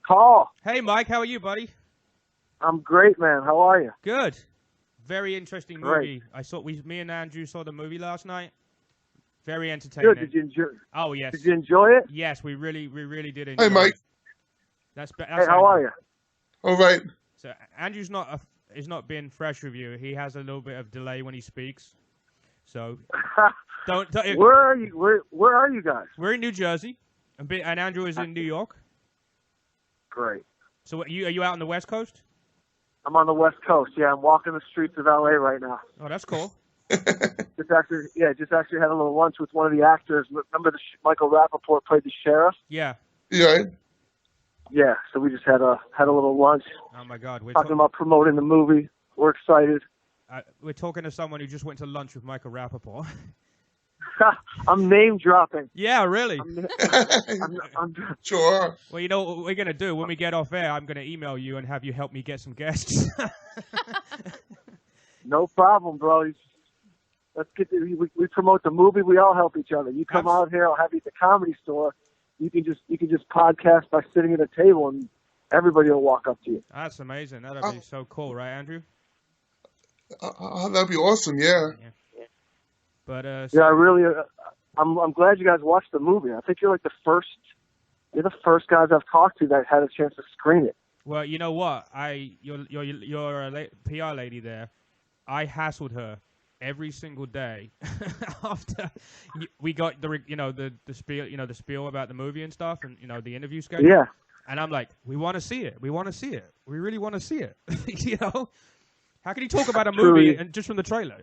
Paul. Hey, Mike. How are you, buddy? I'm great, man. How are you? Good. Very interesting Great. movie. Me and Andrew saw the movie last night. Very entertaining. Good. Did you enjoy? Oh yes. Did you enjoy it? Yes, we really did enjoy. Hey, Mike. It. That's Hey, Andrew. how are you? All right. So Andrew's not being fresh with you. He has a little bit of delay when he speaks. So don't Where are you? Where are you guys? We're in New Jersey, and Andrew is in New York. Great. So are you out on the West Coast? I'm on the West Coast. Yeah, I'm walking the streets of LA right now. Oh, that's cool. Just actually had a little lunch with one of the actors. Remember Michael Rappaport played the sheriff? Yeah. Yeah. Yeah. So we just had a little lunch. Oh my God. We're talking about promoting the movie. We're excited. We're talking to someone who just went to lunch with Michael Rappaport. I'm name dropping. Yeah, really. I'm Sure. Well, you know what we're gonna do when we get off air. I'm gonna email you and have you help me get some guests. No problem, bro. Let's we promote the movie. We all help each other. You come out here, I'll have you at the Comedy Store. You can just podcast by sitting at a table, and everybody will walk up to you. That's amazing. That'd be so cool, right, Andrew? That'd be awesome. Yeah. But yeah, I really. I'm glad you guys watched the movie. I think you're the first guys I've talked to that had a chance to screen it. Well, you know what? You're a PR lady there. I hassled her every single day after we got the spiel about the movie and stuff, and the interview schedule. Yeah. And I'm like, we want to see it. We want to see it. We really want to see it. How can you talk about a movie and just from the trailer?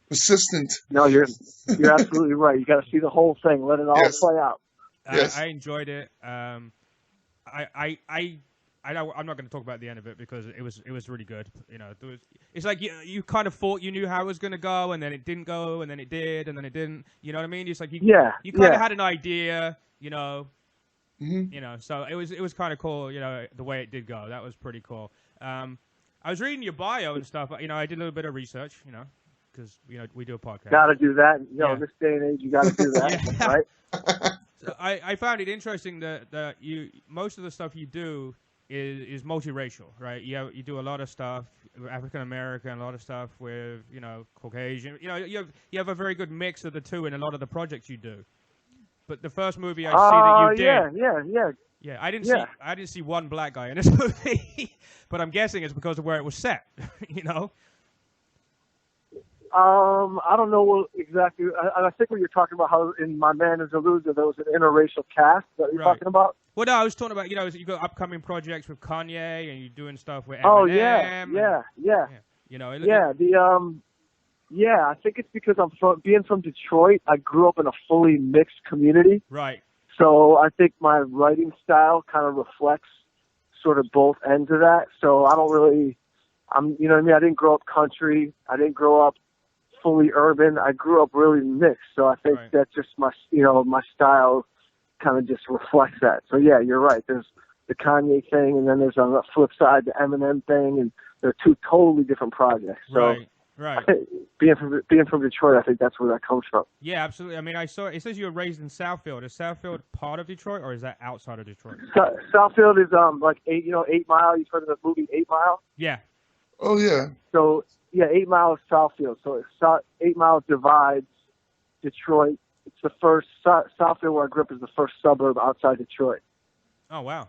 Persistent. No, you're absolutely right. You got to see the whole thing. Let it all play out. Yes. I enjoyed it. I'm not going to talk about the end of it because it was really good. It's like you kind of thought you knew how it was going to go, and then it didn't go, and then it did, and then it didn't. You know what I mean? It's like you kind of had an idea, Mm-hmm. So it was kind of cool, the way it did go. That was pretty cool. I was reading your bio and stuff. I did a little bit of research, because we do a podcast. Got to do that. In this day and age, you got to do that, right? So I found it interesting that most of the stuff you do is multiracial, right? You do a lot of stuff with African American, a lot of stuff with Caucasian. You have a very good mix of the two in a lot of the projects you do. But the first movie I see that you did, yeah, I didn't see one black guy in this movie, but I'm guessing it's because of where it was set, I don't know exactly. I think what you're talking about, how in My Man is a Loser, there was an interracial cast that you're talking about. Well, no, I was talking about, you got upcoming projects with Kanye, and you're doing stuff with Eminem. Oh, yeah. I think it's because being from Detroit, I grew up in a fully mixed community. Right. So I think my writing style kind of reflects sort of both ends of that. So I don't really, you know what I mean? I didn't grow up country. I didn't grow up fully urban. I grew up really mixed. So I think that's just my style kind of just reflects that. So yeah, you're right. There's the Kanye thing, and then there's on the flip side the Eminem thing, and they're two totally different projects. So right. Being from Detroit, I think that's where that comes from. Yeah, absolutely. I mean, I saw it says you were raised in Southfield. Is Southfield part of Detroit, or is that outside of Detroit? Southfield is like 8 Mile. You've heard of the movie 8 Mile? Yeah. Oh yeah. So yeah, 8 Mile is Southfield. So 8 Mile divides Detroit. It's the first Southfield where I grew up is the first suburb outside Detroit. Oh wow.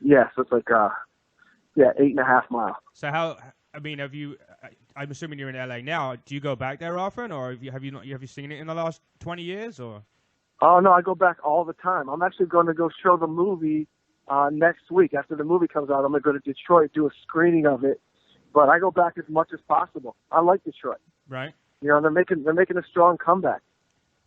Yeah, so it's like 8.5 miles. So have you? I'm assuming you're in LA now. Do you go back there often, or have you seen it in the last 20 years, or? Oh no, I go back all the time. I'm actually going to go show the movie next week. After the movie comes out, I'm going to go to Detroit, do a screening of it. But I go back as much as possible. I like Detroit. Right. They're making a strong comeback.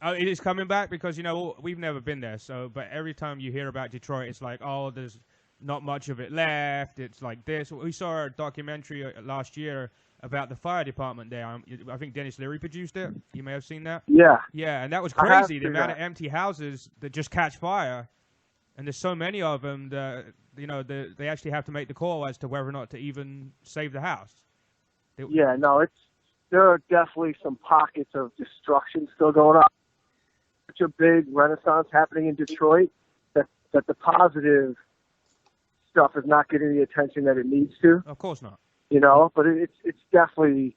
Oh, it is coming back because we've never been there. So, but every time you hear about Detroit, it's like, oh, there's not much of it left. It's like this. We saw a documentary last year about the fire department there. I think Dennis Leary produced it. You may have seen that. Yeah. Yeah, and that was crazy. The amount of empty houses that just catch fire, and there's so many of them that they actually have to make the call as to whether or not to even save the house. There are definitely some pockets of destruction still going on. Such a big renaissance happening in Detroit that that the positive stuff is not getting the attention that it needs to. Of course not. You know, but it's definitely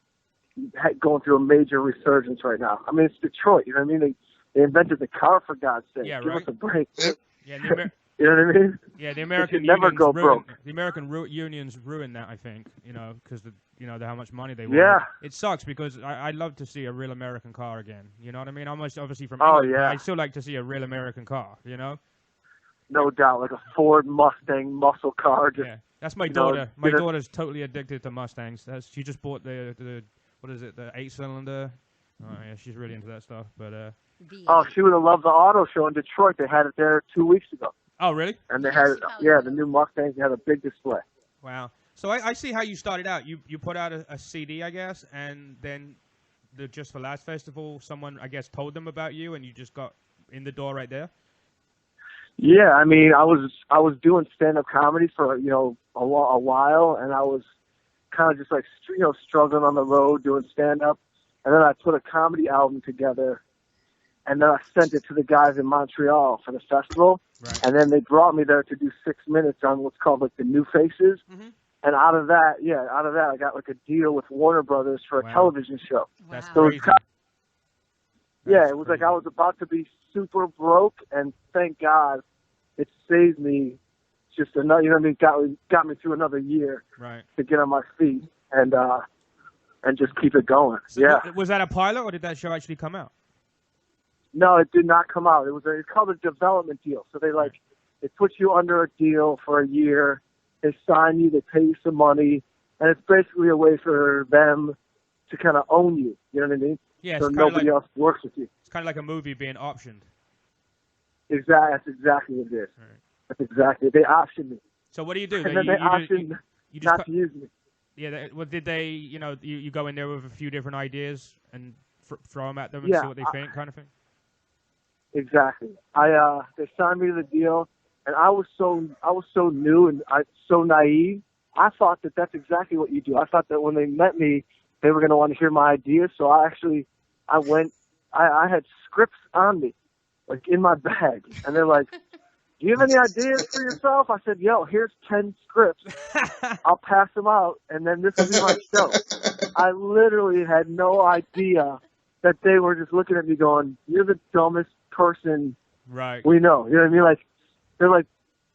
going through a major resurgence right now. I mean, it's Detroit. You know what I mean? They invented the car, for God's sake. Yeah, Give right. us a break. Yeah, you know what I mean? Yeah, the American never unions go ruined, broke. the American unions ruined that, I think. You know, because how much money they want. Yeah. It sucks because I'd love to see a real American car again. You know what I mean? I'm obviously from Oh, England, yeah. but I'd still like to see a real American car. You know? No doubt, like a Ford Mustang muscle car. Just, yeah, that's my daughter. My daughter's totally addicted to Mustangs. She just bought the what is it, the 8-cylinder. Oh yeah, she's really into that stuff. But she would have loved the auto show in Detroit. They had it there 2 weeks ago. Oh really? And they had the new Mustangs. They had a big display. Wow. So I see how you started out. You put out a CD, I guess, and then the Just for Laughs festival, someone I guess told them about you, and you just got in the door right there. Yeah, I mean, I was doing stand-up comedy for a while, and I was kind of just like struggling on the road doing stand-up, and then I put a comedy album together, and then I sent it to the guys in Montreal for the festival, right. And then they brought me there to do 6 minutes on what's called like the New Faces, and out of that, I got like a deal with Warner Brothers for a television show. That's So crazy. it was like I was about to be super broke, and thank God it saved me just another, you know what I mean, got me through another year to get on my feet and just keep it going. So was that a pilot, or did that show actually come out? No, it did not come out. It's called a development deal. So they put you under a deal for a year, they sign you, they pay you some money, and it's basically a way for them to kind of own you. You know what I mean? Yeah. So nobody else works with you. It's kind of like a movie being optioned. Exactly. That's exactly what it is. Right. That's exactly. They optioned me. So what do you do? And then they optioned you not to use me. Yeah. Did they? You go in there with a few different ideas and throw them at them and see what they think, kind of thing. Exactly. They signed me to the deal, and I was so new and so naive. I thought that that's exactly what you do. I thought that when they met me, they were going to want to hear my ideas. So I had scripts on me, like in my bag, and they're like, "Do you have any ideas for yourself?" I said, "Yo, here's 10 scripts. I'll pass them out, and then this will be my show." I literally had no idea that they were just looking at me going, "You're the dumbest person we know." You know what I mean? Like, they're like,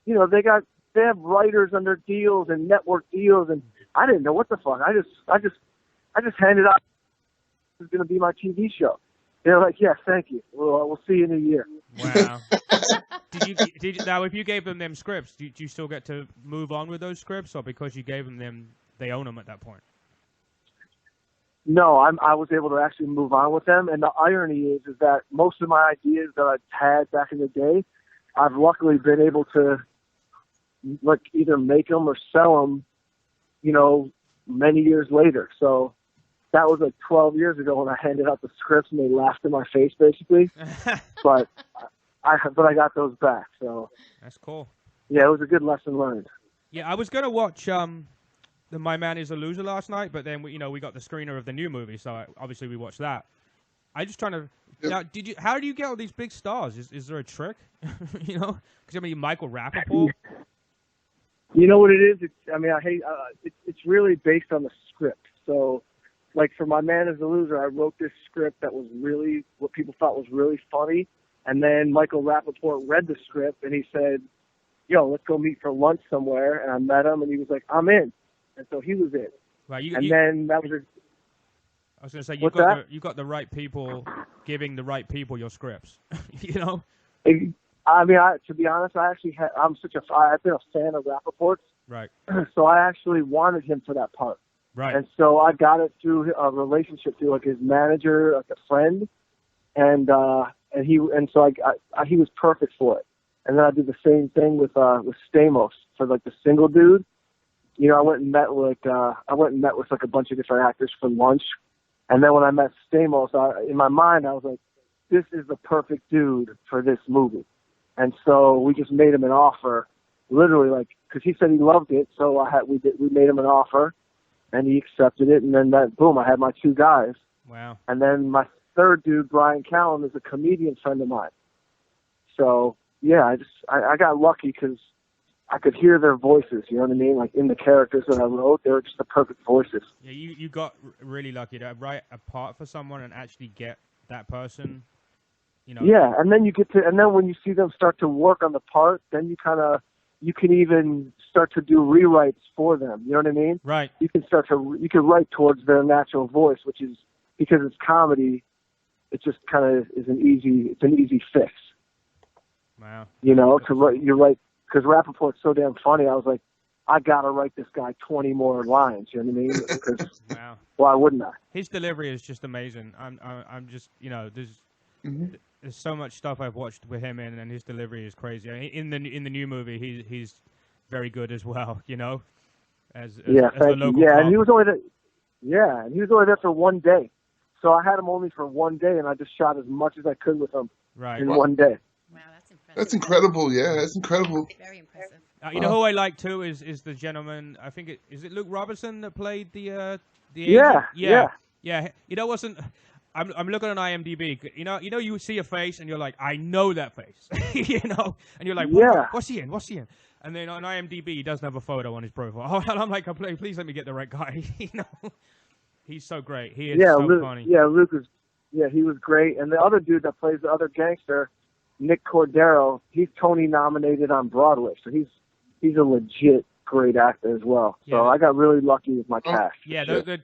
they have writers on their deals and network deals, and I didn't know what the fuck. I just handed out, "This is going to be my TV show." They're like, "Yeah, thank you. We'll see you in a year." Wow. Now, if you gave them scripts, do you still get to move on with those scripts, or because you gave them, they own them at that point? No, I was able to actually move on with them, and the irony is that most of my ideas that I had back in the day, I've luckily been able to like either make them or sell them, many years later. So that was like 12 years ago when I handed out the scripts and they laughed in my face, basically. but I got those back. So that's cool. Yeah, it was a good lesson learned. Yeah, I was gonna watch the My Man Is a Loser last night, but then we got the screener of the new movie, so obviously we watched that. I just trying to. Now, how do you get all these big stars? Is there a trick? Because Michael Rappaport. You know what it is? It's really based on the script. So, like for My Man Is a Loser, I wrote this script that was really what people thought was really funny, and then Michael Rappaport read the script and he said, "Yo, let's go meet for lunch somewhere." And I met him, and he was like, "I'm in," and so he was in. Right. Then that was. I was going to say you got the right people giving the right people your scripts. To be honest, I've been a fan of Rappaport's. Right. So I actually wanted him for that part. Right. And so I got it through a relationship through like his manager, like a friend, he was perfect for it. And then I did the same thing with Stamos for like the single dude. I went and met with like a bunch of different actors for lunch. And then when I met Stamos, in my mind, I was like, this is the perfect dude for this movie. And so we just made him an offer, literally, like, because he said he loved it. So we made him an offer, and he accepted it. And then boom, I had my 2 guys. Wow. And then my third dude, Brian Callum, is a comedian friend of mine. So, yeah, I got lucky because I could hear their voices, you know what I mean? Like in the characters that I wrote, they were just the perfect voices. Yeah, you got really lucky to write a part for someone and actually get that person, you know. Yeah, and then and then when you see them start to work on the part, then you can even start to do rewrites for them, you know what I mean? Right. You can write towards their natural voice, which is, because it's comedy, it just kind of is an easy fix. Wow. You know, you're right. Because Rappaport's so damn funny, I was like, I gotta write this guy 20 more lines. You know what I mean? Because wow. Why wouldn't I? His delivery is just amazing. I'm just, you know, there's so much stuff I've watched with him in, and his delivery is crazy. I mean, in the new movie, he's very good as well. You know, as a local cop. And he was only there. Yeah, and he was only there for one day, so I had him only for one day, and I just shot as much as I could with him in one day. Wow, that's impressive. That's incredible. Yeah, that's incredible. Very impressive. You know who I like too is the gentleman. I think is it Luke Robertson that played the Yeah. You know, I'm looking on IMDb. You know, you see a face and you're like, I know that face. You know, and you're like, what's he in? What's he in? And then on IMDb, he doesn't have a photo on his profile. And I'm like, please let me get the right guy. You know, he's so great. He is so funny. Yeah, Luke is. Yeah, he was great. And the other dude that plays the other gangster, Nick Cordero, he's Tony nominated on Broadway, so he's a legit great actor as well. So I got really lucky with my cast. Yeah, the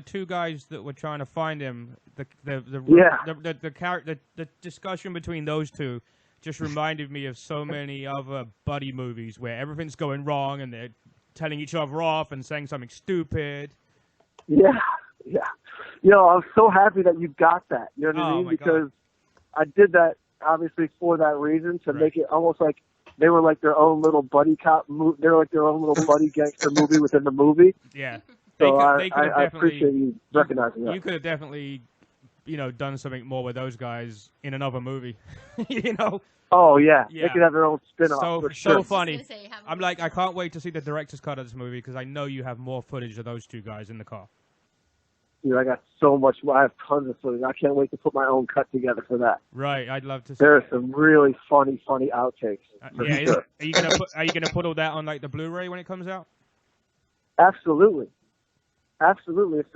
two guys that were trying to find him, the discussion between those two just reminded me of so many other buddy movies where everything's going wrong and they're telling each other off and saying something stupid. Yeah. You know, I was so happy that you got that. You know what I mean? Because I did that obviously for that reason, to make it almost like they were like their own little buddy cop. They were like their own little buddy gangster movie within the movie. Yeah. So I appreciate you recognizing that. You could have definitely, you know, done something more with those guys in another movie. You know. Oh yeah, they could have their own spin-off. So funny. I'm like, I can't wait to see the director's cut of this movie because I know you have more footage of those two guys in the car. Dude, I got so much. I have tons of footage. I can't wait to put my own cut together for that. Right, I'd love to see. There are some really funny outtakes. Sure. Are you gonna put all that on like the Blu-ray when it comes out? Absolutely. If you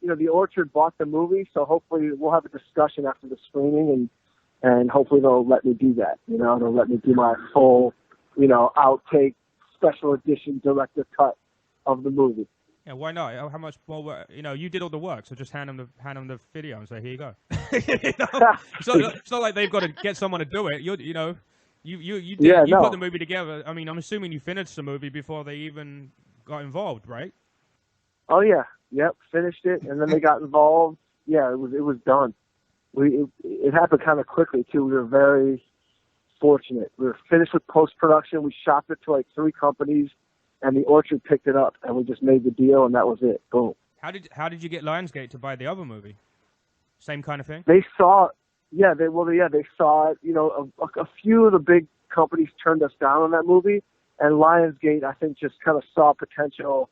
know, the Orchard bought the movie, so hopefully we'll have a discussion after the screening, and hopefully they'll let me do that. You know, they'll let me do my full, you know, outtake special edition director cut of the movie. Yeah, why not? How much more work? You know, you did all the work, so just hand them the video and say, here you go. You know? It's not like they've got to get someone to do it. You put the movie together. I mean, I'm assuming you finished the movie before they even got involved, right? Oh yeah, yep, finished it, and then they got involved. Yeah, it was done. It happened kind of quickly too. We were very fortunate. We were finished with post-production. We shopped it to like 3 companies. And the Orchard picked it up, and we just made the deal, and that was it. Boom. How did you get Lionsgate to buy the other movie? Same kind of thing? They saw it. Yeah, they saw it. You know, a few of the big companies turned us down on that movie, and Lionsgate, I think, just kind of saw potential.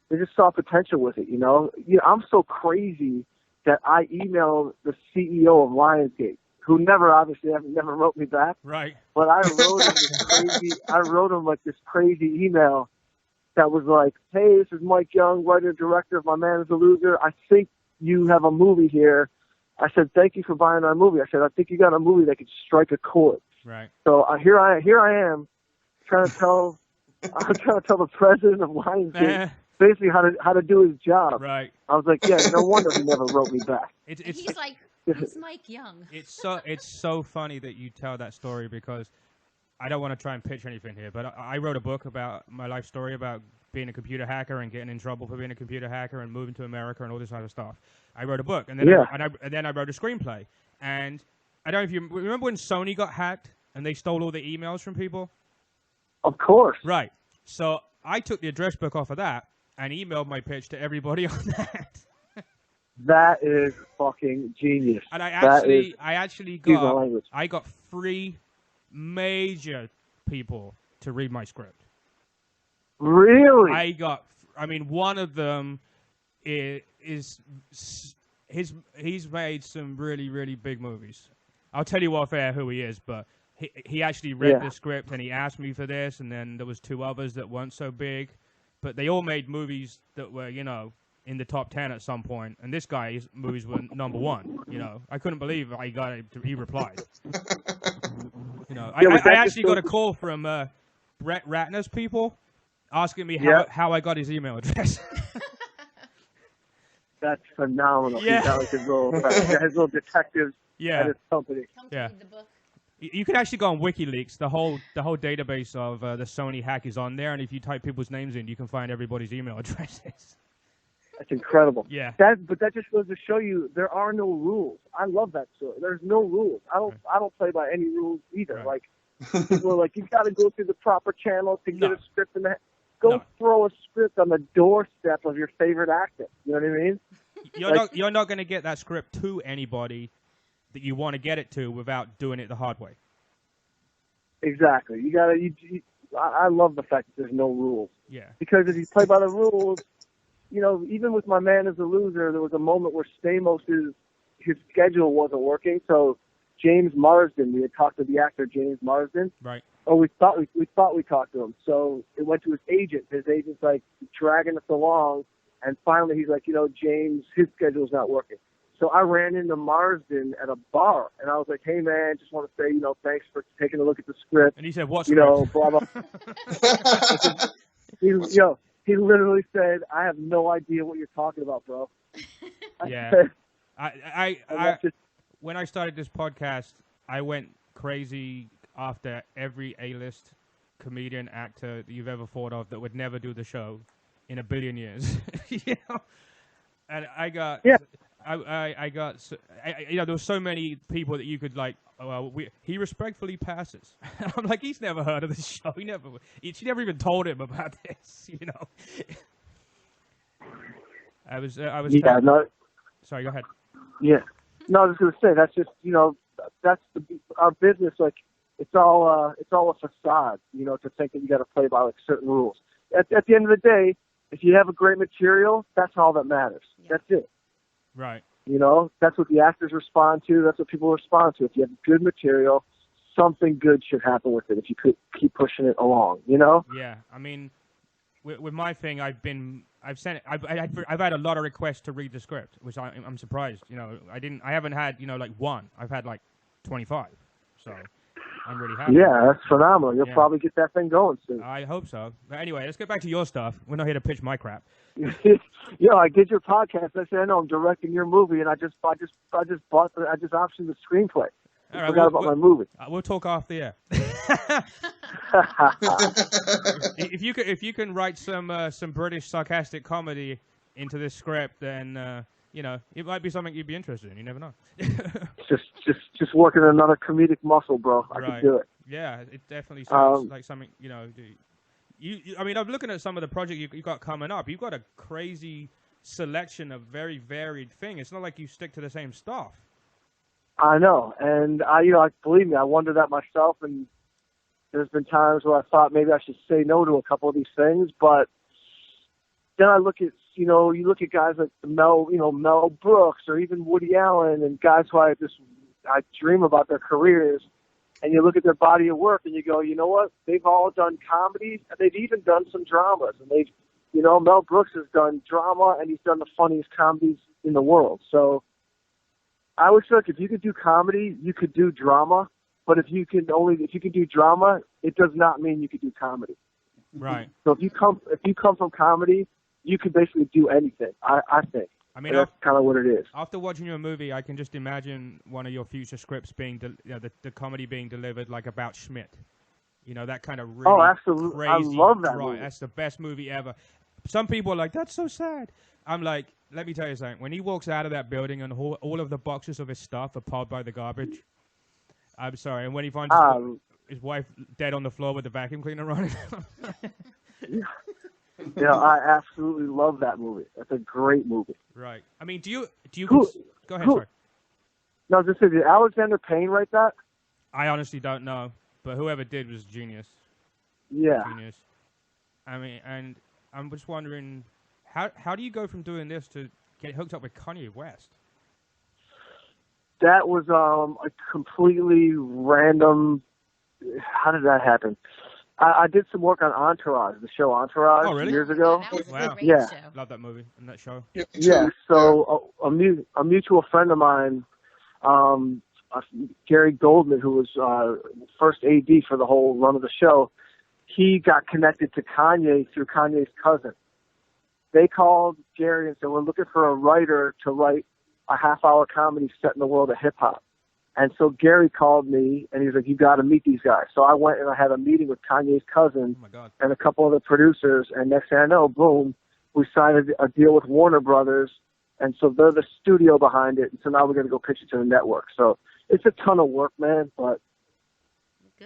They just saw potential with it, you know. I'm so crazy that I emailed the CEO of Lionsgate, who never wrote me back. Right. But I wrote him this crazy email that was like, hey, this is Mike Young, writer, director of My Man is a Loser. I think you have a movie here. I said, thank you for buying our movie. I said, I think you got a movie that could strike a chord. Right. So here I am trying to tell the president of Lionsgate basically how to do his job. Right. I was like, yeah, no wonder he never wrote me back. He's like, it's Mike Young. It's so funny that you tell that story because I don't want to try and pitch anything here, but I wrote a book about my life story about being a computer hacker and getting in trouble for being a computer hacker and moving to America and all this other stuff. I wrote a book, and then I wrote a screenplay. And I don't know if you remember when Sony got hacked and they stole all the emails from people? Of course. Right. So I took the address book off of that and emailed my pitch to everybody on that. That is fucking genius. And I actually got 3 major people to read my script. Really? One of them he's made some really, really big movies. I'll tell you off air who he is, but he actually read Yeah. the script and he asked me for this, and then there was 2 others that weren't so big, but they all made movies that were, you know, in the top 10 at some point, and this guy's movies were number 1. You know, I couldn't believe I got it. He replied. You know, Yeah, I actually got a call from Brett Ratner's people asking me how I got his email address. That's phenomenal. Yeah. He's got like his little detectives at his company. Come to read the book. You can actually go on WikiLeaks. The whole database of the Sony hack is on there, and if you type people's names in, you can find everybody's email addresses. That's incredible. Yeah. But that just goes to show you there are no rules. I love that story. There's no rules. I don't play by any rules either. Right. Like people are like, you got to go through the proper channels to get a script in the. Go throw a script on the doorstep of your favorite actor. You know what I mean? You're not going to get that script to anybody that you want to get it to without doing it the hard way. Exactly. You gotta. I love the fact that there's no rules. Yeah. Because if you play by the rules, you know, even with My Man is a Loser, there was a moment where Stamos' his schedule wasn't working. So James Marsden, we had talked to the actor James Marsden. Right. Oh, we thought we talked to him. So it went to his agent. His agent's like dragging us along, and finally he's like, you know, James, his schedule's not working. So I ran into Marsden at a bar, and I was like, hey man, just want to say, you know, thanks for taking a look at the script. And he said, what script? You know, blah blah. He literally said, I have no idea what you're talking about, bro. Yeah. When I started this podcast, I went crazy after every A-list comedian, actor that you've ever thought of that would never do the show in a billion years. You know? And I got, you know, there were so many people that you could like, he respectfully passes. I'm like, he's never heard of this show. She never even told him about this, you know. I was. Yeah, no. Sorry, go ahead. Yeah. No, I was going to say, that's just, you know, that's our business. Like, it's all a facade, you know, to think that you got to play by like certain rules. At the end of the day, if you have a great material, that's all that matters. Yeah. That's it. Right. You know, that's what the actors respond to. That's what people respond to. If you have good material, something good should happen with it if you could keep pushing it along, you know? Yeah. I mean, with my thing, I've had a lot of requests to read the script, which I'm surprised. You know, I haven't had, you know, like one. I've had like 25. So I'm really happy. Yeah, that's phenomenal. You'll probably get that thing going soon. I hope so. But anyway, let's get back to your stuff. We're not here to pitch my crap. You know, I did your podcast. I said, I know I'm directing your movie, and I just optioned the screenplay. I forgot about my movie. We'll talk off the air. If you can write some British sarcastic comedy into this script, then you know, it might be something you'd be interested in. You never know. just working another comedic muscle, bro. I can do it. Yeah, it definitely sounds like something, you know. I mean, I'm looking at some of the projects you got coming up. You've got a crazy selection of very varied things. It's not like you stick to the same stuff. I know, and believe me, I wonder that myself. And there's been times where I thought maybe I should say no to a couple of these things, but then I look at, you know, you look at guys like Mel Brooks or even Woody Allen and guys who I dream about their careers, and you look at their body of work and you go, you know what? They've all done comedies, and they've even done some dramas, and Mel Brooks has done drama, and he's done the funniest comedies in the world. So I would say, if you could do comedy, you could do drama. But if you can do drama, it does not mean you could do comedy. Right. So if you come from comedy, you can basically do anything. I think. I mean, that's kind of what it is. After watching your movie, I can just imagine one of your future scripts being, the comedy being delivered like about Schmidt. You know, that kind of really absolutely. Crazy. I love that movie. That's the best movie ever. Some people are like, that's so sad. I'm like, let me tell you something. When he walks out of that building and all of the boxes of his stuff are piled by the garbage, I'm sorry. And when he finds his wife dead on the floor with the vacuum cleaner running. Yeah, I absolutely love that movie. That's a great movie. Right. I mean, do you go ahead, sorry. No, just say, did Alexander Payne write that? I honestly don't know, but whoever did was genius. Yeah. Genius. I mean, and I'm just wondering, how do you go from doing this to get hooked up with Kayne West? That was a completely random how did that happen? I did some work on Entourage, the show Entourage, Oh, really? years ago. That was Wow. a great Yeah. show. Love that movie and that show. Yeah. Yeah. So a mutual friend of mine, Gary Goldman, who was first AD for the whole run of the show, he got connected to Kanye through Kanye's cousin. They called Gary and said, we're looking for a writer to write a half-hour comedy set in the world of hip-hop. And so Gary called me, and he was like, you got to meet these guys. So I went and I had a meeting with Kanye's cousin and a couple other producers, and next thing I know, boom, we signed a deal with Warner Brothers, and so they're the studio behind it, and so now we're going to go pitch it to the network. So it's a ton of work, man, but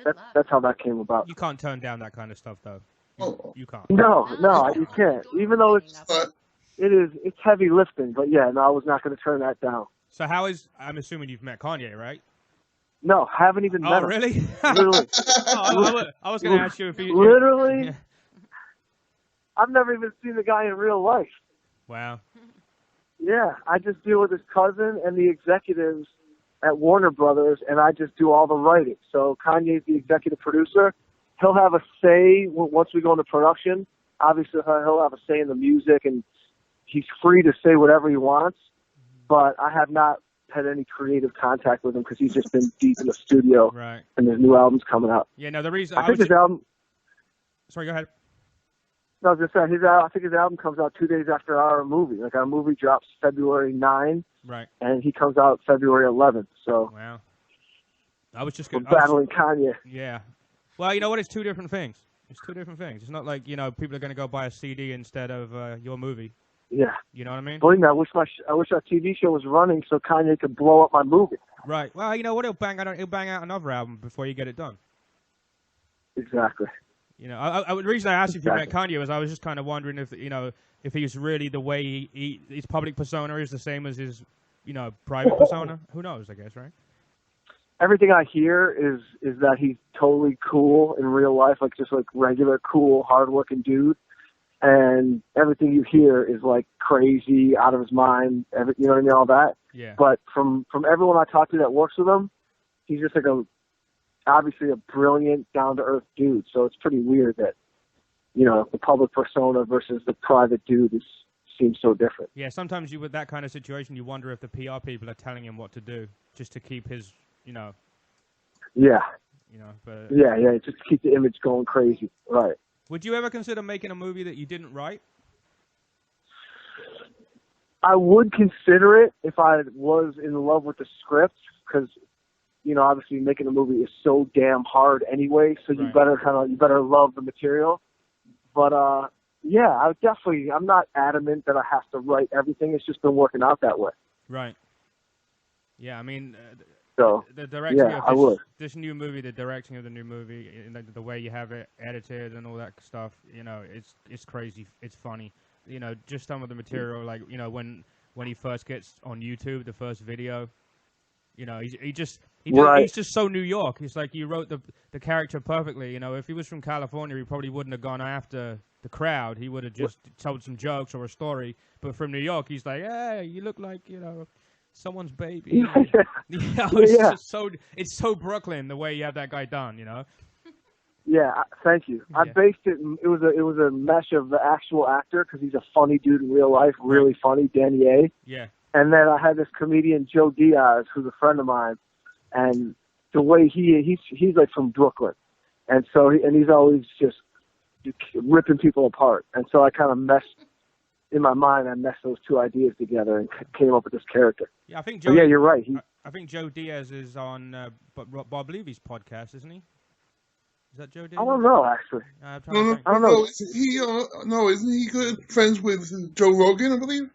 that's how that came about. You can't turn down that kind of stuff, though. You can't. No, you can't. Even though it's heavy lifting, but yeah, no, I was not going to turn that down. So I'm assuming you've met Kanye, right? No, haven't even met him. Oh, really? Literally. I was going to ask you if you... Literally? Yeah. I've never even seen the guy in real life. Wow. Yeah, I just deal with his cousin and the executives at Warner Brothers, and I just do all the writing. So Kanye's the executive producer. He'll have a say once we go into production. Obviously, he'll have a say in the music, and he's free to say whatever he wants. But I have not had any creative contact with him because he's just been deep in the studio. Right. And his new album's coming out. Yeah, no, the reason... I think his album... Sorry, go ahead. No, I was just saying, I think his album comes out 2 days after our movie. Like, our movie drops February 9, right, and he comes out February 11th. So, wow. I was just we're battling Kanye. Yeah. Well, you know what? It's two different things. It's two different things. It's not like, people are going to go buy a CD instead of your movie. Yeah. You know what I mean? Believe me, I wish our TV show was running so Kanye could blow up my movie. Right. Well, you know what? He'll bang out another album before you get it done. Exactly. You know, the reason I asked you if you met Kanye was I was just kind of wondering if he's really the way his public persona is the same as his, private persona. Who knows? I guess, right? Everything I hear is that he's totally cool in real life, like just like regular cool, hardworking dude. And everything you hear is like crazy, out of his mind. You know what I mean? All that. Yeah. But from everyone I talk to that works with him, he's just like obviously a brilliant, down-to-earth dude. So it's pretty weird that, the public persona versus the private dude seems so different. Yeah, sometimes with that kind of situation, you wonder if the PR people are telling him what to do just to keep his, Yeah. But Yeah, just to keep the image going crazy. Right. Would you ever consider making a movie that you didn't write? I would consider it if I was in love with the script, because obviously making a movie is so damn hard anyway. So you better love the material. But yeah, I'm not adamant that I have to write everything. It's just been working out that way. Right. Yeah, I mean, so the directing of this new movie, the directing of the new movie, the way you have it edited and all that stuff, it's crazy. It's funny. Just some of the material, like when he first gets on YouTube, the first video. He's just so New York. It's like you wrote the character perfectly. If he was from California, he probably wouldn't have gone after the crowd. He would have just told some jokes or a story. But from New York, he's like, hey, you look like, someone's baby. It's so Brooklyn the way you have that guy done, Yeah, thank you. Yeah. I based it. It was a mesh of the actual actor because he's a funny dude in real life, really funny, Danny A. Yeah. And then I had this comedian Joe Diaz, who's a friend of mine, and the way he's like from Brooklyn, and so he's always just ripping people apart, and so I kind of meshed those two ideas together and came up with this character. Yeah, I think Joe. Yeah, you're right. I think Joe Diaz is on Bob Levy's podcast, isn't he? Is that Joe Diaz? I don't know, actually. I don't know. Isn't he good friends with Joe Rogan, I believe?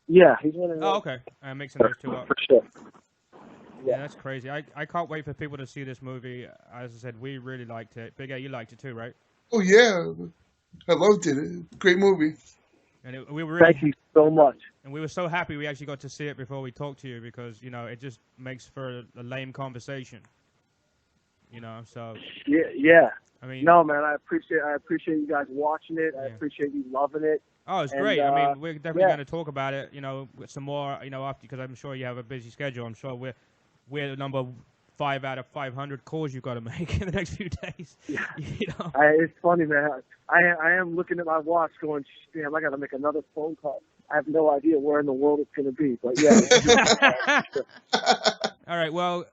Yeah, he's one of them. Oh, okay. Mixing those two up. For sure. Yeah, that's crazy. I can't wait for people to see this movie. As I said, we really liked it. Big A, you liked it too, right? Oh, yeah. I loved it. Great movie. And we were really, thank you so much. And we were so happy we actually got to see it before we talked to you because, it just makes for a lame conversation. So... Yeah. I mean... No, man, I appreciate you guys watching it. I appreciate you loving it. Oh, it's great. I mean, we're definitely going to talk about it, with some more, after, because I'm sure you have a busy schedule. I'm sure we're number 5 out of 500 calls you've got to make in the next few days. Yeah. You know? It's funny, man. I am looking at my watch going, damn, I got to make another phone call. I have no idea where in the world it's going to be. But, yeah. All right, well,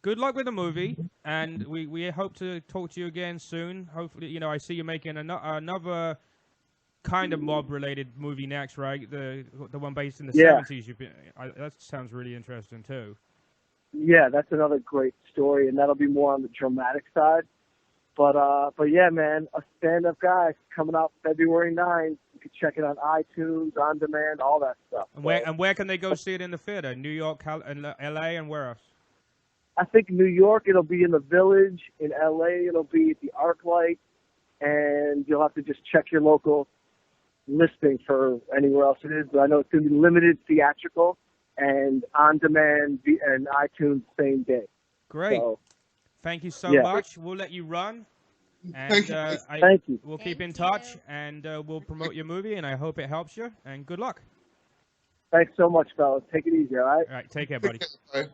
good luck with the movie, and we hope to talk to you again soon. Hopefully, you know, I see you making another kind of mob-related movie next, right? The one based in the 70s. That sounds really interesting, too. Yeah, that's another great story, and that'll be more on the dramatic side. But yeah, man, A Stand-Up Guy coming out February 9th. You can check it on iTunes, on demand, all that stuff. And where can they go see it in the theater? New York, L.A., and where else? I think New York, it'll be in the Village. In L.A., it'll be at the ArcLight. And you'll have to just check your local listing for anywhere else it is. But I know it's going to be limited theatrical and on demand and iTunes same day. Great. So, thank you so yeah. much. We'll let you run. And Thank you. We'll keep in Thank touch, you. and we'll promote your movie, and I hope it helps you. And good luck. Thanks so much, fellas. Take it easy, all right? All right, take care, buddy. Bye.